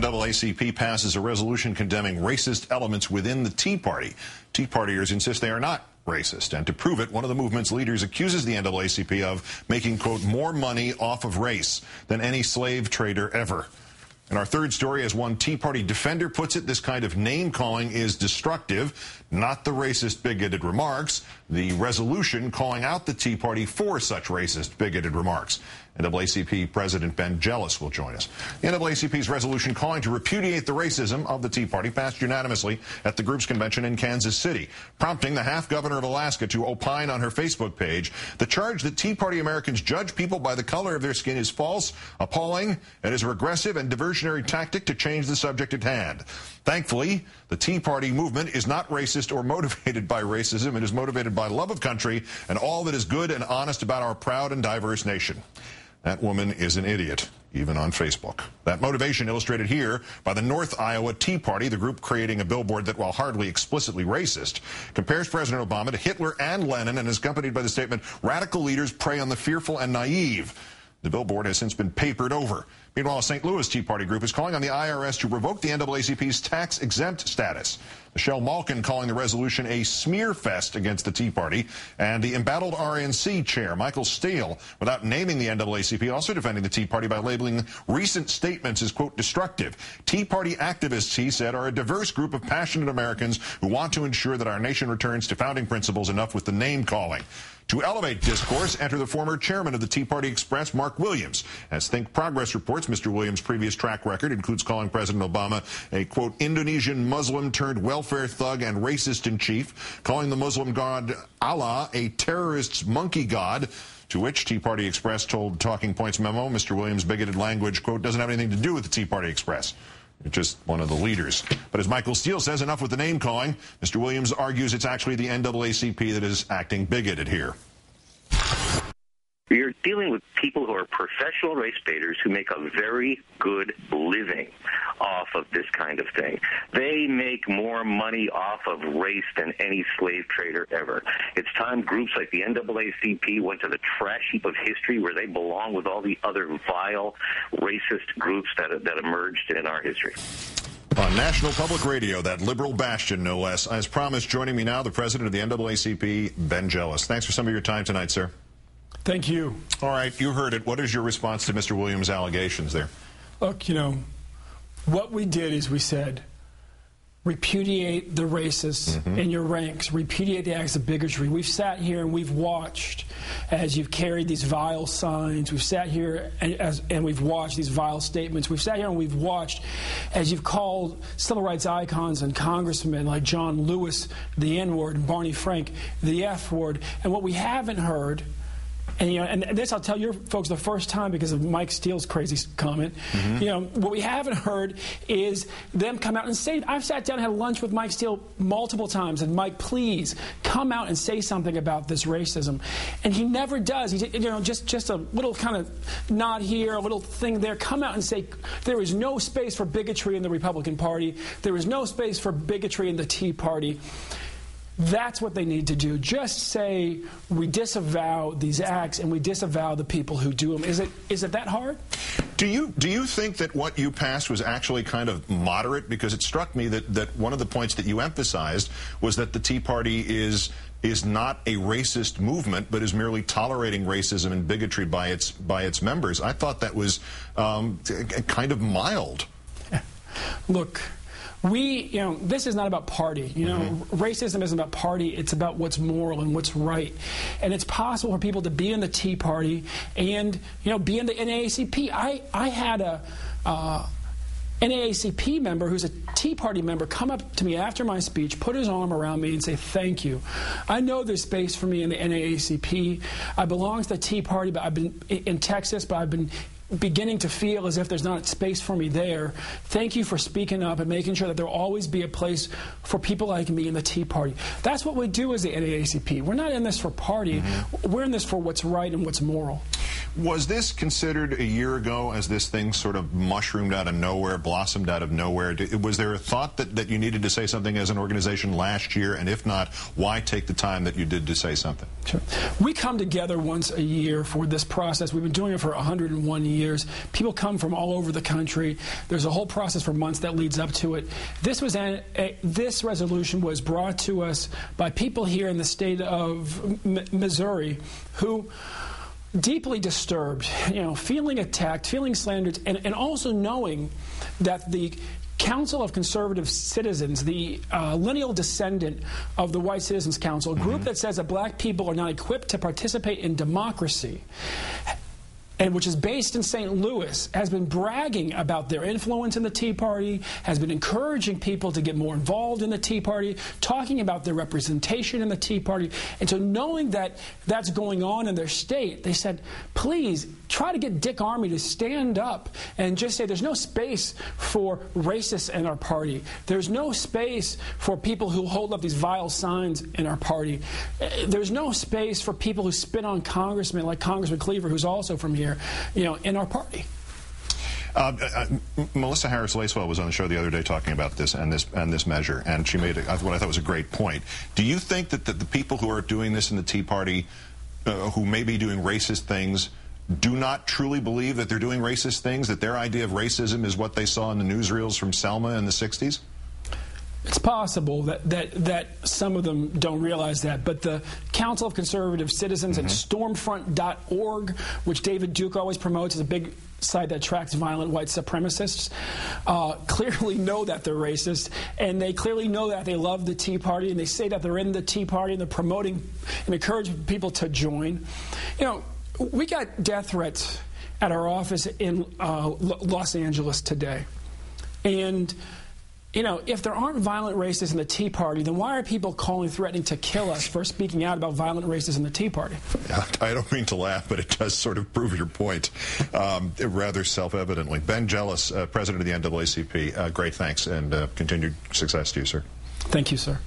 NAACP passes a resolution condemning racist elements within the Tea Party. Tea Partiers insist they are not racist, and to prove it, one of the movement's leaders accuses the NAACP of making, quote, more money off of race than any slave trader ever. In our third story, as one Tea Party defender puts it, this kind of name-calling is destructive, not the racist, bigoted remarks. The resolution calling out the Tea Party for such racist, bigoted remarks. NAACP President Ben Jealous will join us. The NAACP's resolution calling to repudiate the racism of the Tea Party passed unanimously at the group's convention in Kansas City, prompting the half-governor of Alaska to opine on her Facebook page. The charge that Tea Party Americans judge people by the color of their skin is false, appalling, and is a regressive and diversionary tactic to change the subject at hand. Thankfully, the Tea Party movement is not racist or motivated by racism. It is motivated by love of country and all that is good and honest about our proud and diverse nation. That woman is an idiot, even on Facebook. That motivation illustrated here by the North Iowa Tea Party, the group creating a billboard that, while hardly explicitly racist, compares President Obama to Hitler and Lenin and is accompanied by the statement, "Radical leaders prey on the fearful and naive." The billboard has since been papered over. Meanwhile, a St. Louis Tea Party group is calling on the IRS to revoke the NAACP's tax-exempt status. Michelle Malkin calling the resolution a smear fest against the Tea Party, and the embattled RNC chair, Michael Steele, without naming the NAACP, also defending the Tea Party by labeling recent statements as, quote, destructive. Tea Party activists, he said, are a diverse group of passionate Americans who want to ensure that our nation returns to founding principles, enough with the name-calling. To elevate discourse, enter the former chairman of the Tea Party Express, Mark Williams. As Think Progress reports, Mr. Williams' previous track record includes calling President Obama a, quote, Indonesian Muslim turned welfare thug and racist in chief, calling the Muslim god Allah a terrorist's monkey god, to which Tea Party Express told Talking Points memo, Mr. Williams' bigoted language, quote, doesn't have anything to do with the Tea Party Express. Just one of the leaders. But as Michael Steele says, enough with the name-calling. Mr. Williams argues it's actually the NAACP that is acting bigoted here. You're dealing with people who are professional race baiters who make a very good living off of this kind of thing. They make more money off of race than any slave trader ever. It's time groups like the NAACP went to the trash heap of history where they belong with all the other vile racist groups that emerged in our history. On National Public Radio, that liberal bastion, no less. As promised, joining me now, the president of the NAACP, Ben Jealous. Thanks for some of your time tonight, sir. Thank you. All right, you heard it. What is your response to Mr. Williams' allegations there? Look, you know, what we did is we said, repudiate the racists in your ranks, repudiate the acts of bigotry. We've sat here and we've watched as you've carried these vile signs. We've sat here and we've watched these vile statements. We've sat here and we've watched as you've called civil rights icons and congressmen like John Lewis the N-word and Barney Frank the F-word. And what we haven't heard, and, you know, and this I'll tell your folks the first time because of Mike Steele's crazy comment. You know, what we haven't heard is them come out and say, I've sat down and had lunch with Mike Steele multiple times, and Mike, please come out and say something about this racism. And he never does. He, you know, just a little kind of nod here, a little thing there. Come out and say there is no space for bigotry in the Republican Party. There is no space for bigotry in the Tea Party. That's what they need to do. Just say we disavow these acts and we disavow the people who do them. Is it that hard? Do you think that what you passed was actually kind of moderate? Because it struck me that one of the points that you emphasized was that the Tea Party is not a racist movement, but is merely tolerating racism and bigotry by its members. I thought that was kind of mild. Look, you know, this is not about party. You know, racism isn't about party. It's about what's moral and what's right. And it's possible for people to be in the Tea Party and, you know, be in the NAACP. I had a NAACP member who's a Tea Party member come up to me after my speech, put his arm around me and say, thank you. I know there's space for me in the NAACP. I belong to the Tea Party, but I've been in Texas, but I've been beginning to feel as if there's not space for me there. Thank you for speaking up and making sure that there will always be a place for people like me in the Tea Party. That's what we do as the NAACP. We're not in this for party. We're in this for what's right and what's moral. Was this considered a year ago as this thing sort of mushroomed out of nowhere, blossomed out of nowhere? Was there a thought that you needed to say something as an organization last year? And if not, why take the time that you did to say something? Sure. We come together once a year for this process. We've been doing it for 101 years. People come from all over the country. There's a whole process for months that leads up to it. This resolution was brought to us by people here in the state of Missouri who deeply disturbed, feeling attacked, feeling slandered, and also knowing that the Council of Conservative Citizens, the lineal descendant of the White Citizens Council, a group that says that black people are not equipped to participate in democracy, and which is based in St. Louis, has been bragging about their influence in the Tea Party, has been encouraging people to get more involved in the Tea Party, talking about their representation in the Tea Party. And so knowing that that's going on in their state, they said, please try to get Dick Armey to stand up and just say there's no space for racists in our party. There's no space for people who hold up these vile signs in our party. There's no space for people who spit on congressmen like Congressman Cleaver, who's also from here, in our party. Melissa Harris-Lacewell was on the show the other day talking about this and this measure, and she made what I thought was a great point. Do you think that the people who are doing this in the Tea Party, who may be doing racist things, do not truly believe that they're doing racist things, that their idea of racism is what they saw in the newsreels from Selma in the 60s? It's possible that some of them don't realize that, but the Council of Conservative Citizens and Stormfront.org, which David Duke always promotes as a big site that tracks violent white supremacists, clearly know that they're racist, and they clearly know that they love the Tea Party, and they say that they're in the Tea Party, and they're promoting and encouraging people to join. We got death threats at our office in Los Angeles today, and if there aren't violent racists in the Tea Party, then why are people calling, threatening to kill us for speaking out about violent racists in the Tea Party? I don't mean to laugh, but it does sort of prove your point, rather self-evidently. Ben Jealous, president of the NAACP, great thanks, and continued success to you, sir. Thank you, sir.